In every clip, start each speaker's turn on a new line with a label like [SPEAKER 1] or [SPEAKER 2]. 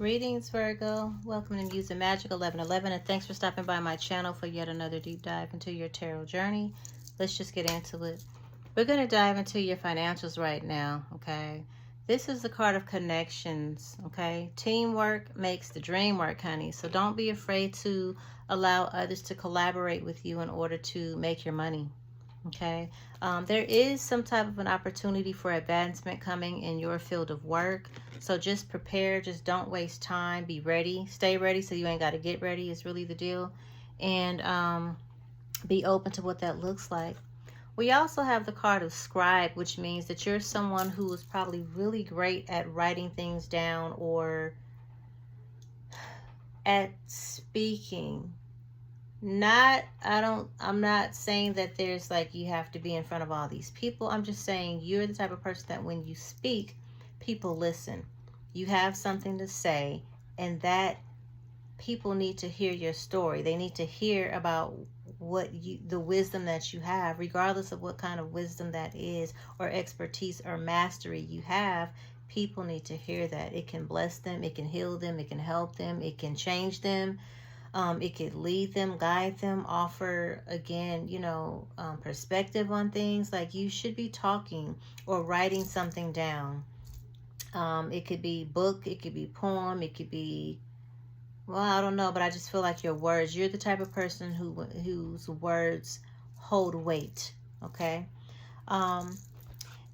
[SPEAKER 1] Greetings, Virgo. Welcome to Music Magic 1111, and thanks for stopping by my channel for yet another deep dive into your tarot journey. Let's just get into it. We're going to dive into your financials right now, okay? This is the card of connections, okay? Teamwork makes the dream work, honey. So don't be afraid to allow others to collaborate with you in order to make your money. Okay, there is some type of an opportunity for advancement coming in your field of work. So just prepare, just don't waste time, be ready, stay ready so you ain't got to get ready is really the deal. And be open to what that looks like. We also have the card of scribe, which means that you're someone who is probably really great at writing things down or at speaking. I'm not saying that there's like you have to be in front of all these people. I'm just saying you're the type of person that when you speak, people listen. You have something to say, and that people need to hear your story. They need to hear about the wisdom that you have, regardless of what kind of wisdom that is, or expertise or mastery you have. People need to hear that. It can bless them, it can heal them, it can help them, it can change them. It could lead them, guide them, offer, again, perspective on things. Like you should be talking or writing something down. It could be book, it could be poem, it could be, well, I don't know, but I just feel like your words, you're the type of person whose words hold weight, okay? Then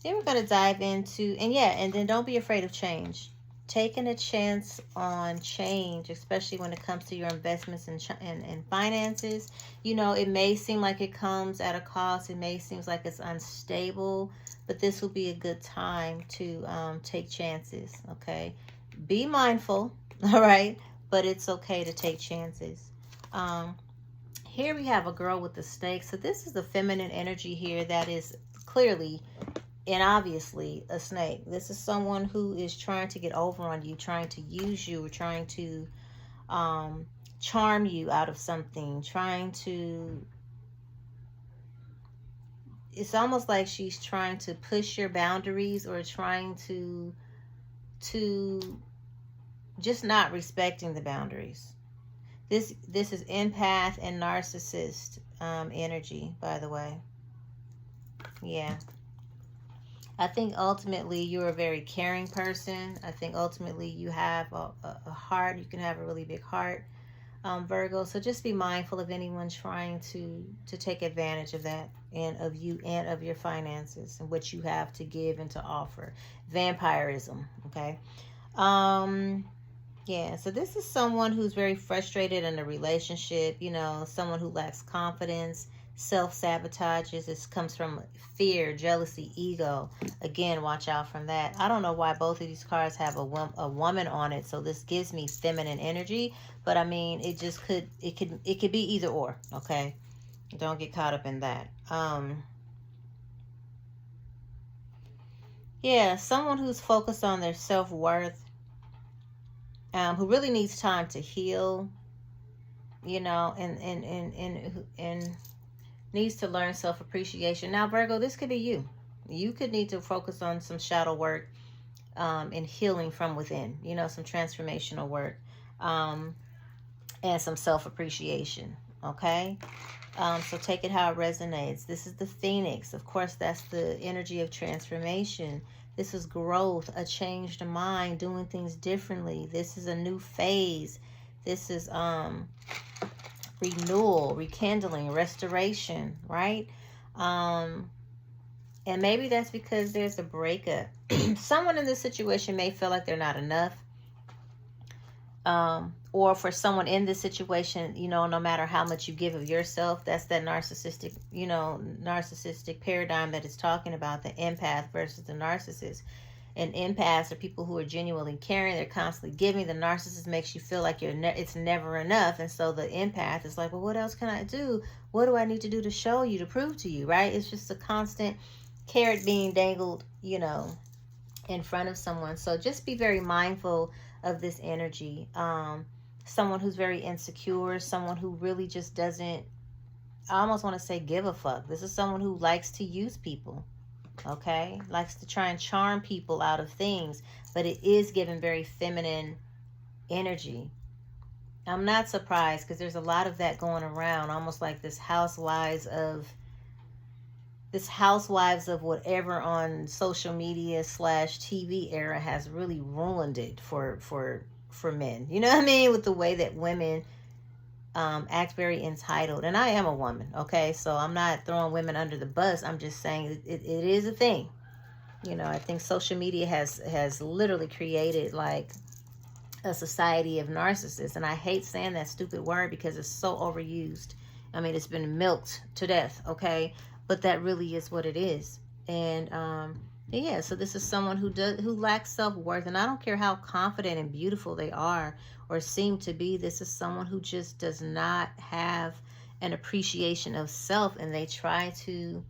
[SPEAKER 1] we're going to dive into, and then don't be afraid of change. Taking a chance on change, especially when it comes to your investments and finances. It may seem like it comes at a cost. It may seem like it's unstable, but this will be a good time to take chances, okay? Be mindful, all right? But it's okay to take chances. Here we have a girl with the snake. So this is the feminine energy here that is clearly and obviously a snake. This is someone who is trying to get over on you, trying to use you, or trying to charm you out of something, it's almost like she's trying to push your boundaries or trying to just not respecting the boundaries. This is empath and narcissist energy, by the way. Yeah. I think ultimately you're a very caring person. I think ultimately you have a heart. You can have a really big heart, Virgo. So just be mindful of anyone trying to take advantage of that and of you and of your finances and what you have to give and to offer. Vampirism, okay? Yeah, so this is someone who's very frustrated in a relationship, someone who lacks confidence, self-sabotages. This comes from fear, jealousy, ego. Again, watch out from that. I don't know why both of these cards have a woman on it, so this gives me feminine energy, but I mean, it could be either or, okay? Don't get caught up in that. Yeah, someone who's focused on their self-worth, who really needs time to heal, and needs to learn self-appreciation. Now, Virgo, this could be you. You could need to focus on some shadow work and healing from within, some transformational work and some self-appreciation, okay? So take it how it resonates. This is the Phoenix. Of course, that's the energy of transformation. This is growth, a changed mind, doing things differently. This is a new phase. This is renewal, rekindling, restoration, right? And maybe that's because there's a breakup. Someone in this situation may feel like they're not enough. Or for someone in this situation, no matter how much you give of yourself, that's that narcissistic paradigm that it's talking about, the empath versus the narcissist. And empaths are people who are genuinely caring. They're constantly giving. The narcissist makes you feel like it's never enough. And so the empath is like, well, what else can I do? What do I need to do to show you, to prove to you, right? It's just a constant carrot being dangled, in front of someone. So just be very mindful of this energy. Someone who's very insecure, someone who really just doesn't, I almost want to say give a fuck. This is someone who likes to use people, okay? Likes to try and charm people out of things, but it is given very feminine energy. I'm not surprised because there's a lot of that going around, almost like this housewives of whatever on social media slash TV era has really ruined it for men. You know what I mean? With the way that women act very entitled. And I am a woman, okay? So I'm not throwing women under the bus. I'm just saying it is a thing. I think social media has literally created like a society of narcissists. And I hate saying that stupid word because it's so overused. I mean, it's been milked to death, okay? But that really is what it is. And yeah, so this is someone who lacks self-worth, and I don't care how confident and beautiful they are or seem to be. This is someone who just does not have an appreciation of self, and they try to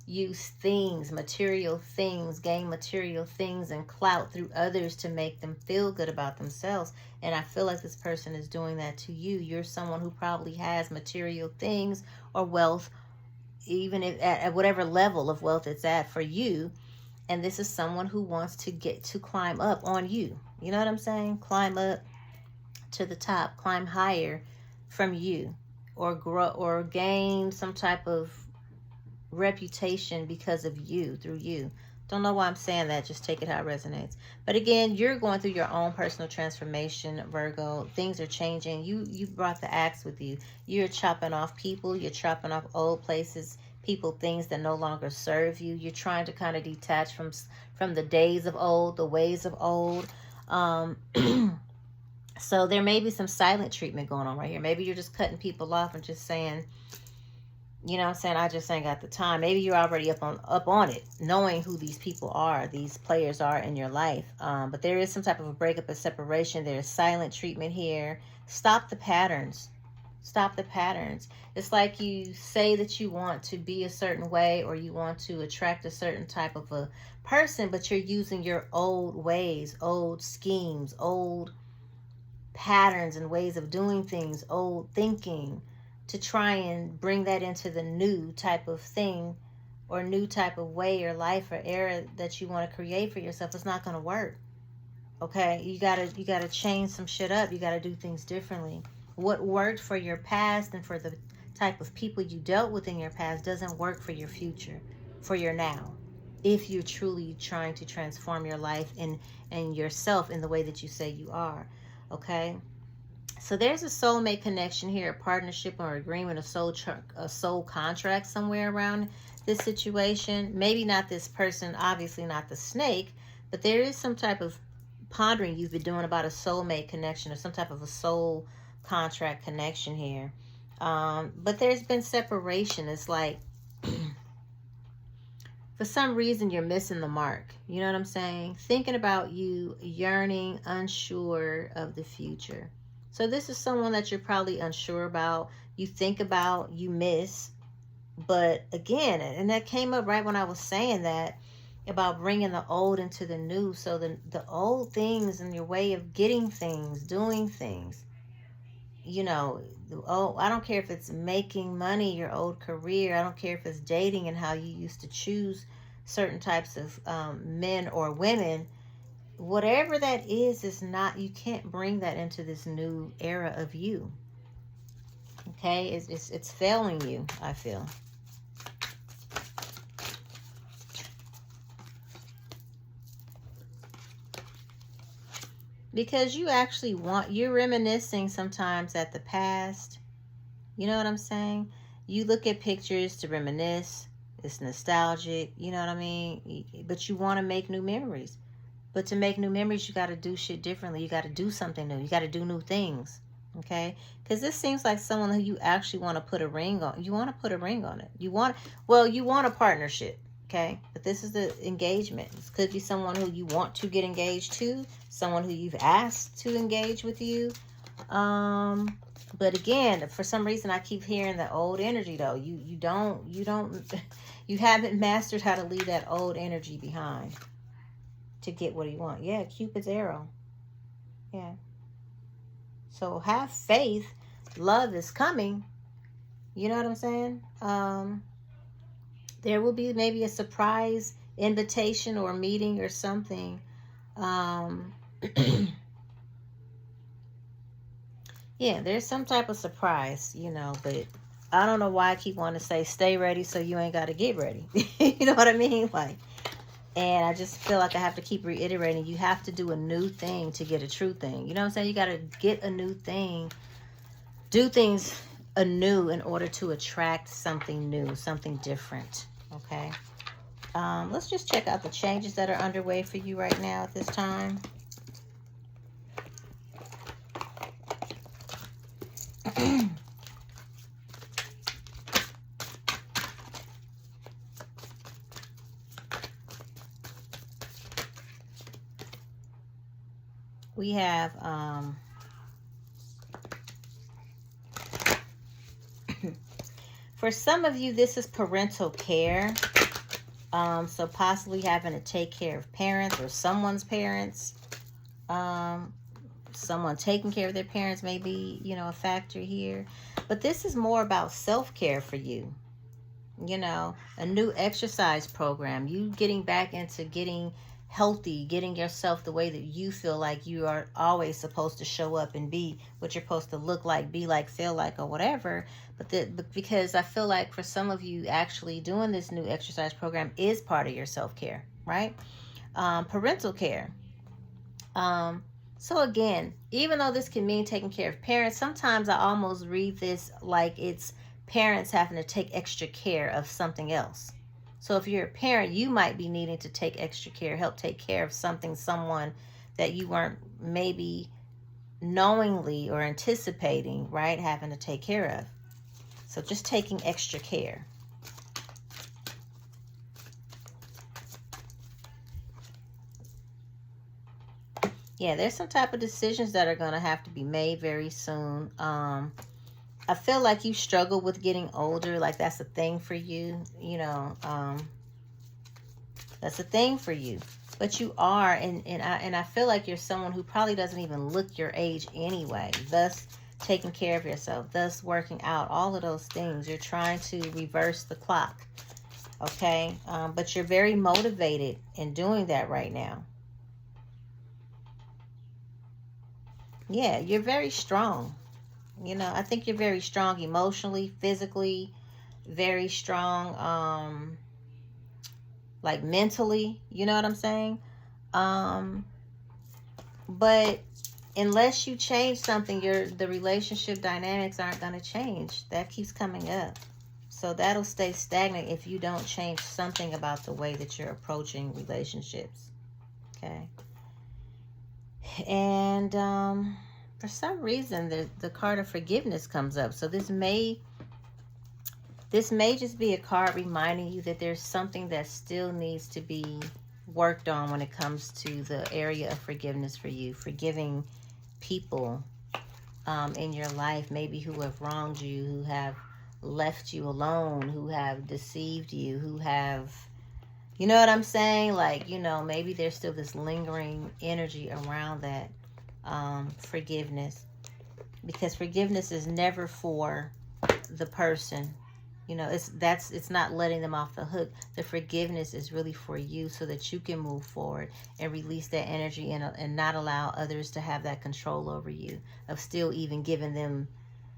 [SPEAKER 1] use things, material things, gain material things and clout through others to make them feel good about themselves. And I feel like this person is doing that to you. You're someone who probably has material things or wealth, even if at whatever level of wealth it's at for you. And this is someone who wants to climb up on you. You know what I'm saying? Climb up to the top, climb higher from you, or grow or gain some type of reputation because of you, through you. Don't know why I'm saying that. Just take it how it resonates. But again, you're going through your own personal transformation, Virgo. Things are changing. You brought the axe with you. You're chopping off people. You're chopping off old places, people, things that no longer serve you. You're trying to kind of detach from the days of old, the ways of old. So there may be some silent treatment going on right here. Maybe you're just cutting people off and just saying, you know what I'm saying, I just ain't got the time. Maybe you're already up on it, knowing who these people are, these players are in your life. But there is some type of a breakup, a separation. There's silent treatment here. Stop the patterns. Stop the patterns. It's like you say that you want to be a certain way, or you want to attract a certain type of a person, but you're using your old ways, old schemes, old patterns and ways of doing things, old thinking, to try and bring that into the new type of thing or new type of way or life or era that you want to create for yourself. It's not going to work. Okay? You gotta change some shit up. You gotta do things differently. What worked for your past and for the type of people you dealt with in your past doesn't work for your future, for your now. If you're truly trying to transform your life and yourself in the way that you say you are. Okay? So there's a soulmate connection here, a partnership or agreement, a soul contract somewhere around this situation. Maybe not this person, obviously not the snake, but there is some type of pondering you've been doing about a soulmate connection or some type of a soul contract connection here. But there's been separation. It's like for some reason you're missing the mark. You know what I'm saying? Thinking about you, yearning, unsure of the future. So this is someone that you're probably unsure about, you think about, you miss. But again, and that came up right when I was saying that about bringing the old into the new. So the old things and your way of getting things, doing things, I don't care if it's making money, your old career. I don't care if it's dating and how you used to choose certain types of men or women. Whatever that is not, you can't bring that into this new era of you. Okay? It's failing you, I feel. Because you're reminiscing sometimes at the past. You know what I'm saying? You look at pictures to reminisce. It's nostalgic, you know what I mean? But you want to make new memories. But to make new memories, you got to do shit differently. You got to do something new. You got to do new things. Okay? Because this seems like someone who you actually want to put a ring on. You want to put a ring on it. You want a partnership. Okay? But this is the engagement. This could be someone who you want to get engaged to. Someone who you've asked to engage with you. But again, for some reason, I keep hearing the old energy, though. You haven't mastered how to leave that old energy behind to get what you want. Yeah, Cupid's arrow. Yeah. So have faith. Love is coming. You know what I'm saying? There will be maybe a surprise invitation or meeting or something. Yeah, there's some type of surprise, but I don't know why I keep wanting to say stay ready so you ain't got to get ready. You know what I mean? And I just feel like I have to keep reiterating, you have to do a new thing to get a true thing. You know what I'm saying? You got to get a new thing, do things anew in order to attract something new, something different. Okay? Let's just check out the changes that are underway for you right now at this time. We have for some of you, this is parental care. So possibly having to take care of parents or someone's parents. Someone taking care of their parents may be, a factor here. But this is more about self-care for you. A new exercise program. You getting back into getting healthy, getting yourself the way that you feel like you are always supposed to show up and be what you're supposed to look like, be like, feel like, or whatever. But because I feel like for some of you, actually doing this new exercise program is part of your self-care, right? Parental care. So again, even though this can mean taking care of parents, sometimes I almost read this like it's parents having to take extra care of something else. So if you're a parent, you might be needing to take extra care, help take care of someone that you weren't maybe knowingly or anticipating, right, having to take care of. So just taking extra care. Yeah, there's some type of decisions that are going to have to be made very soon. I feel like you struggle with getting older. Like that's a thing for you, that's a thing for you. But you are, and I feel like you're someone who probably doesn't even look your age anyway. Thus, taking care of yourself, thus working out, all of those things. You're trying to reverse the clock, okay? But you're very motivated in doing that right now. Yeah, you're very strong. I think you're very strong emotionally, physically, very strong, like mentally, you know what I'm saying? But unless you change something, the relationship dynamics aren't going to change. That keeps coming up. So that'll stay stagnant if you don't change something about the way that you're approaching relationships. Okay. And for some reason, the card of forgiveness comes up. So this may just be a card reminding you that there's something that still needs to be worked on when it comes to the area of forgiveness for you. Forgiving people in your life, maybe who have wronged you, who have left you alone, who have deceived you, who have, you know what I'm saying? Like, maybe there's still this lingering energy around that forgiveness. Because forgiveness is never for the person. It's not letting them off the hook. The forgiveness is really for you so that you can move forward and release that energy and not allow others to have that control over you, of still even giving them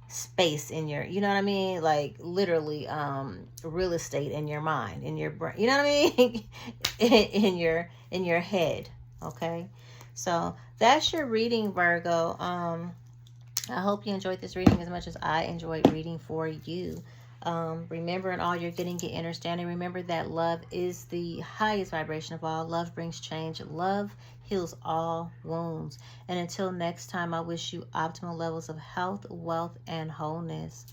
[SPEAKER 1] space in your, you know what I mean? Like literally real estate in your mind, in your brain, you know what I mean? in your head. Okay. So that's your reading, Virgo. I hope you enjoyed this reading as much as I enjoyed reading for you. Remember, in all you're getting, get understanding. Remember that love is the highest vibration of all. Love brings change. Love heals all wounds. And until next time, I wish you optimal levels of health, wealth, and wholeness.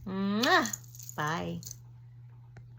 [SPEAKER 1] Mwah! Bye.